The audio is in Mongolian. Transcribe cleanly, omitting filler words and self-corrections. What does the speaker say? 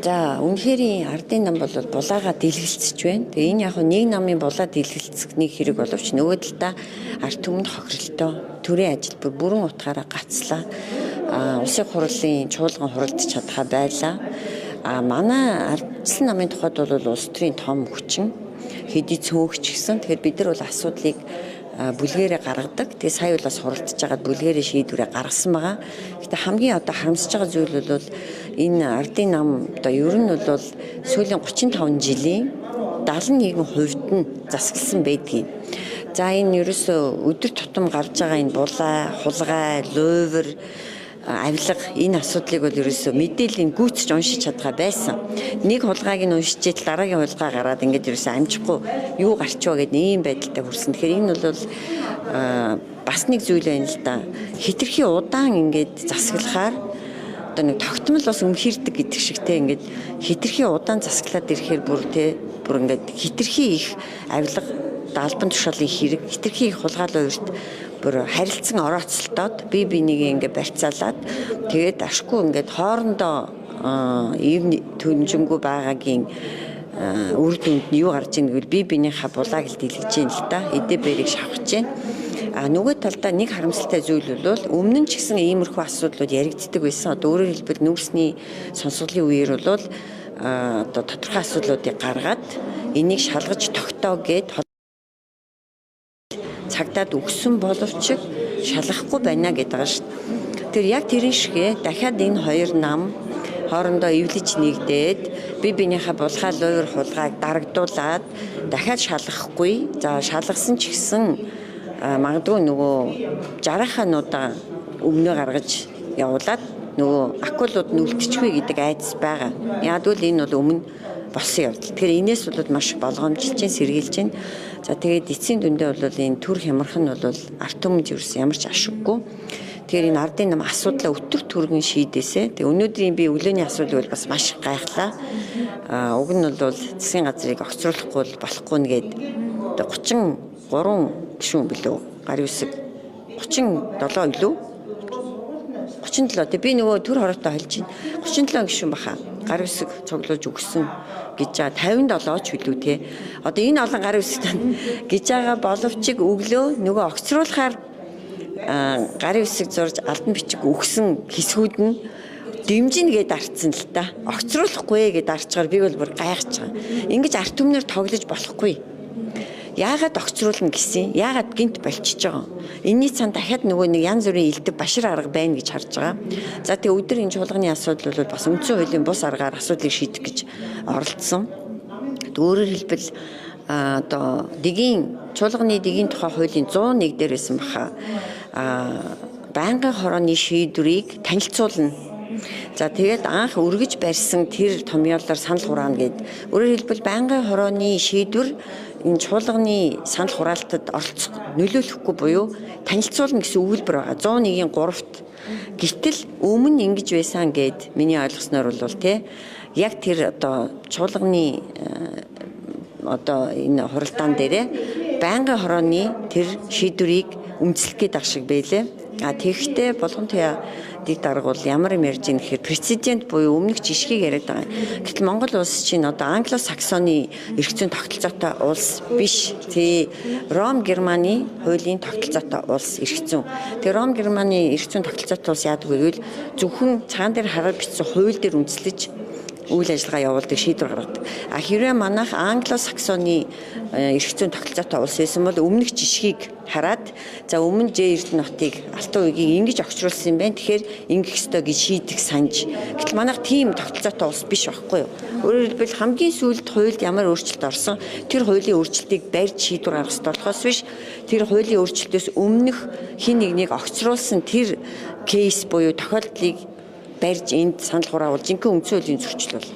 За үнэхээр ардын нам бол булаагаа дэлгэлцэж байна. Тэгээ энэ яг нэг намын булаа дэлгэлцэх нэг хэрэг боловч нөгөө талдаа ард түмэнд хохиролтой төрийн ажил бүрэн утгаараа гацлаа. Улсын хурлын чуулган хуралдаж чадхаа байлаа. Манай ардсан намын тухайд бол улс төрийн том хүчин хэдий цөөхч гэсэн. Тэгэхээр бид нар бол асуудлыг бүлгээрээ гаргадаг. Тэгээ сая бол бас хуралдаж байгаад бүлгээрээ шийдвэрээ гаргасан байгаа. Гэтэ хамгийн одоо харамсаж байгаа зүйл бол энэ ардын нам одоо ер нь бол сүүлийн 35 жилийн 71% нь засагласан байдгийг. За энэ ерөөсөө өдөр тутам гарч байгаа энэ булаа, хулгай, луйвар, авилга энэ асуудлыг бол ерөөсөө мэдээллийн гүйцэж уншиж чадгаа байсан. Нэг хулгайг нь уншиж дараагийн хулгай гараад ингээд ерөөсөө амжихгүй юу гарчваа гэдэг ийм байдалтай хүрсэн. Тэгэхээр энэ бол бас нэг зүйл байна л да. Хитрхи удаан ингээд засаглахаар одоо нэг тогтмол бас өмхирдэг гэдэг шигтэй ингээд хитрхи удаан засаглаад ирэхээр бүр ингээд хитрхи их авилга албан тушаалын хэрэг хитрхи их хулгайлан урьд бүр харилцан орооцолтоод бие биенийг ингээд барьцаалаад тэгээд ашгүй ингээд хоорондоо ийм түнжингүү байгаагийн үр дүнд нь юу гарч ийн гэвэл бие биенийхээ булааг л дэлгэж ийн л та эдээ бэрийг шавхаж байна. Нөгөө талдаа нэг харамсалтай зүйл бол өмнө нь ч гэсэн иймэрхүү асуудлууд яригддаг байсан. Одоо өөрөөр хэлбэл нүүрсний сонсголын үеэр бол одоо тодорхой асуудлуудыг гаргаад энийг шалгаж тогтоо гэд цагдаад өгсөн боловч шалгахгүй байна гэдэг байгаа шүү дээ. Тэр яг тэрэн шигэ дахиад энэ хоёр нам хоорондоо эвлэж нэгдээд бие биенийхээ булхай луйвар хулгайг дарагдуулаад дахиад шалгахгүй. За шалгасан ч гэсэн магадгүй нөгөө 60-аануудаа өмнөө гаргаж явуулаад нөгөө акулууд нь үлдчихвэ гэдэг айдас байгаа. Ягдвал энэ бол өмнө болсон явдал. Тэгэхээр энэс бол маш болгоомжилж, сэргийлж байна. За тэгээд эцсийн дүндээ бол энэ төр хямрах нь бол ард түмэнд ерөөс ямар ч ашиггүй. Тэгэхээр энэ ардын нам асуудлаа өтөр түргэн шийдээсэ. Тэгээ өнөөдрийн би өглөөний асуудлыг бол бас маш гайхлаа. Уг нь бол засгийн газрыг огцруулахгүй болохгүй нэгэд 33 гишүүн билүү гарын үсэг 37 илүү 37 би нөгөө төр хороотой холж байна 37 гишүүн баха гарын үсэг цуглуулж өгсөн гэж 57 ч билүү те. Одоо энэ олон гарын үсэгт гэж байгаа боловчиг өглөө нөгөө огцруулахаар гарын үсэг зурж алдан бичиг өгсөн хэсгүүд нь дэмжингээд арцсан л та. Огцруулахгүй гэдээ арчгаар би бол бүр гайхаж байгаа. Ингэж арт түмнэр тоглож болохгүй. Яагаад огцруулна гэсэн? Яагаад гинт болчихж байгаа? Энийний цаана дахиад нөгөө нэг янз бүрийн илдэг башир арга байна гэж харж байгаа. За тэгээ өдөр энэ чуулганы асуудал бол бас үндсэн хуулийн бус аргаар асуудлыг шийдэх гэж оролдсон. Өөрөөр хэлбэл одоо чуулганы дэгийн тухай хуулийн 101 дээр байсан баха. Байнгын хорооны шийдвэрийг танилцуулна. За тэгээд анх өргөж барьсан тэр томьёолоор санал хураана гэд. Өөрөөр хэлбэл байнгын хорооны шийдвэр энэ чуулганы санал хураалтад оролцох нөлөөлөхгүй буюу танилцуулна гэсэн өгүүлбэр байгаа. 101-ийн 3-т. Гэтэл өмнө ингэж байсан гэд миний ойлгосноор бол те яг тэр одоо чуулганы одоо энэ хуралдаан дээрээ байнгын хорооны тэр шийдвэрийг үндэслэх гээд ах шиг байлээ. Тэгэхдээ болгон туяа дэг дарга бол ямар юм ярьж ийн гэхээр прецедент буюу өмнөх жишгийг яриад байгаа. Гэтэл Монгол улс чинь одоо англо-саксоны эрх зүйн тогтолцоотой улс биш. Ром Германы хуулийн тогтолцоотой улс эрх зүйн. Тэгээ Ром Германы эрх зүйн тогтолцоотой улс яадаг вэ гэвэл зөвхөн цагаан дээр хараад бичсэн хууль дээр үндэслэж үйл ажиллагаа явуулдаг шийдвэр гаргадаг. Хэрвээ манайх англо-саксоны эрх зүйн тогтолцоотой улс байсан бол өмнөх жишгийг хараад за өмнө Ж Эрдэнэтийг Алтан уйгийг ингэж огцруулсан юм байна. Тэгэхээр ингэх ёстой гэж шийдэх санж. Гэтэл манайх тийм тогтолцоотой улс биш байхгүй юу? Өөрөөр хэлбэл хамгийн сүүлд хуульд ямар өөрчлөлт орсон тэр хуулийн өөрчлөлтийг барьж шийдвэр гаргах ёстой болохоос биш тэр хуулийн өөрчлөлтөөс өмнөх хин нэгнийг огцруулсан тэр кейс буюу тохиолдлыг барьж энд санал хураавал жинхэнэ үндсэн хуулийн зөрчил бол